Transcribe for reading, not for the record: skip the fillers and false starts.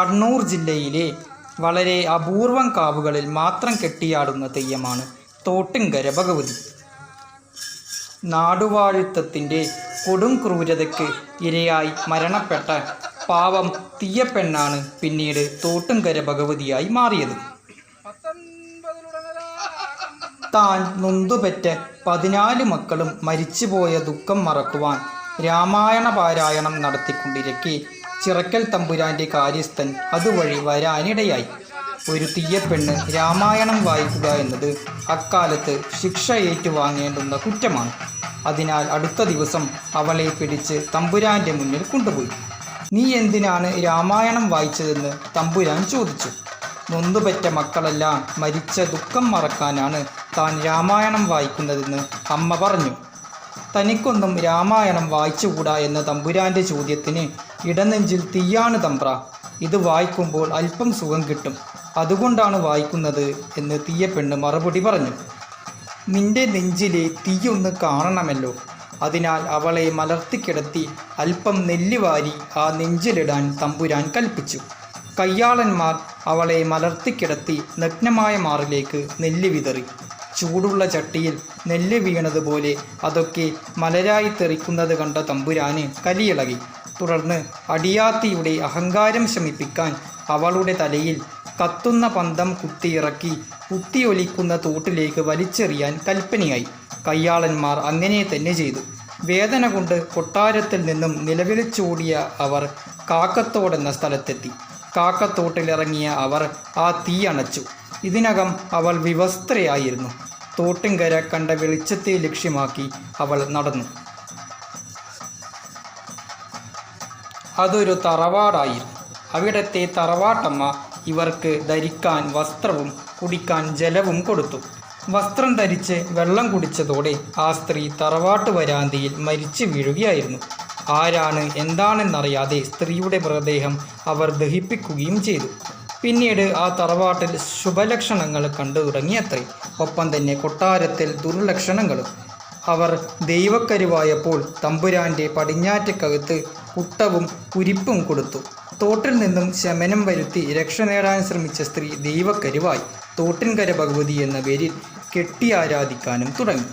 കണ്ണൂർ ജില്ലയിലെ വളരെ അപൂർവം കാവുകളിൽ മാത്രം കെട്ടിയാടുന്ന തെയ്യമാണ് തോട്ടുങ്കര ഭഗവതി. നാടുവാഴിത്തത്തിൻ്റെ കൊടും ക്രൂരതയ്ക്ക് ഇരയായി മരണപ്പെട്ട പാവം തീയപ്പെണ്ണാണ് പിന്നീട് തോട്ടുങ്കര ഭഗവതിയായി മാറിയത്. താൻ നൊന്തുപെറ്റ 14 മക്കളും മരിച്ചുപോയ ദുഃഖം മറക്കുവാൻ രാമായണ പാരായണം നടത്തിക്കൊണ്ടിരിക്കെ ചിറക്കൽ തമ്പുരാൻ്റെ കാര്യസ്ഥൻ അതുവഴി വരാനിടയായി. ഒരു തീയപ്പെണ്ണ് രാമായണം വായിക്കുക എന്നത് അക്കാലത്ത് ശിക്ഷ ഏറ്റുവാങ്ങേണ്ടുന്ന കുറ്റമാണ്. അതിനാൽ അടുത്ത ദിവസം അവളെ പിടിച്ച് തമ്പുരാൻ്റെ മുന്നിൽ കൊണ്ടുപോയി. നീ എന്തിനാണ് രാമായണം വായിച്ചതെന്ന് തമ്പുരാൻ ചോദിച്ചു. നൊന്തുപെറ്റ മക്കളെല്ലാം മരിച്ച ദുഃഖം മറക്കാനാണ് താൻ രാമായണം വായിക്കുന്നതെന്ന് അമ്മ പറഞ്ഞു. തനിക്കൊന്നും രാമായണം വായിച്ചുകൂടാ എന്ന തമ്പുരാൻ്റെ ചോദ്യത്തിന് ഇടനെഞ്ചിൽ തീയാണ് തമ്പ്ര, ഇത് വായിക്കുമ്പോൾ അല്പം സുഖം കിട്ടും, അതുകൊണ്ടാണ് വായിക്കുന്നത് എന്ന് തീയപ്പെണ്ണ് മറുപടി പറഞ്ഞു. നിന്റെ നെഞ്ചിലെ തീയൊന്ന് കാണണമല്ലോ, അതിനാൽ അവളെ മലർത്തിക്കിടത്തി അല്പം നെല്ല് വാരി ആ നെഞ്ചിലിടാൻ തമ്പുരാൻ കൽപ്പിച്ചു. കയ്യാളന്മാർ അവളെ മലർത്തിക്കിടത്തി നഗ്നമായ മാറിലേക്ക് നെല്ല് വിതറി. ചൂടുള്ള ചട്ടിയിൽ നെല്ല് വീണതുപോലെ അതൊക്കെ മലരായി തെറിക്കുന്നത് കണ്ട തമ്പുരാന് കലിയിളകി. തുടർന്ന് അടിയാത്തിയുടെ അഹങ്കാരം ശമിപ്പിക്കാൻ അവളുടെ തലയിൽ കത്തുന്ന പന്തം കുത്തിയിറക്കി കുത്തിയൊലിക്കുന്ന തോട്ടിലേക്ക് വലിച്ചെറിയാൻ കൽപ്പനയായി. കയ്യാളന്മാർ അങ്ങനെ തന്നെ ചെയ്തു. വേദന കൊണ്ട് കൊട്ടാരത്തിൽ നിന്നും നിലവിളിച്ചോടിയ അവർ കാക്കത്തോടെന്ന സ്ഥലത്തെത്തി. കാക്കത്തോട്ടിലിറങ്ങിയ അവർ ആ തീ അണച്ചു. ഇതിനകം അവൾ വിവസ്ത്രയായിരുന്നു. തോട്ടുങ്കര കണ്ട വെളിച്ചത്തെ ലക്ഷ്യമാക്കി അവൾ നടന്നു. അതൊരു തറവാടായിരുന്നു. അവിടത്തെ തറവാട്ടമ്മ ഇവർക്ക് ധരിക്കാൻ വസ്ത്രവും കുടിക്കാൻ ജലവും കൊടുത്തു. വസ്ത്രം ധരിച്ച് വെള്ളം കുടിച്ചതോടെ ആ സ്ത്രീ തറവാട്ട് വരാന്തിയിൽ മരിച്ചു വീഴുകയായിരുന്നു. ആരാണ് എന്താണെന്നറിയാതെ സ്ത്രീയുടെ മൃതദേഹം അവർ ദഹിപ്പിക്കുകയും ചെയ്തു. പിന്നീട് ആ തറവാട്ടിൽ ശുഭലക്ഷണങ്ങൾ കണ്ടു തുടങ്ങിയത്രേ. ഒപ്പം തന്നെ കൊട്ടാരത്തിൽ ദുർലക്ഷണങ്ങളും. അവർ ദൈവക്കരുവായപ്പോൾ തമ്പുരാൻ്റെ പടിഞ്ഞാറ്റക്കകത്ത് കുട്ടവും കുരിപ്പും കൊടുത്തു. തോട്ടിൽ നിന്നും ശമനം വരുത്തി രക്ഷ നേടാൻ ശ്രമിച്ച സ്ത്രീ ദൈവക്കരുവായി തോട്ടിൻകര ഭഗവതി എന്ന പേരിൽ കെട്ടി ആരാധിക്കാനും തുടങ്ങി.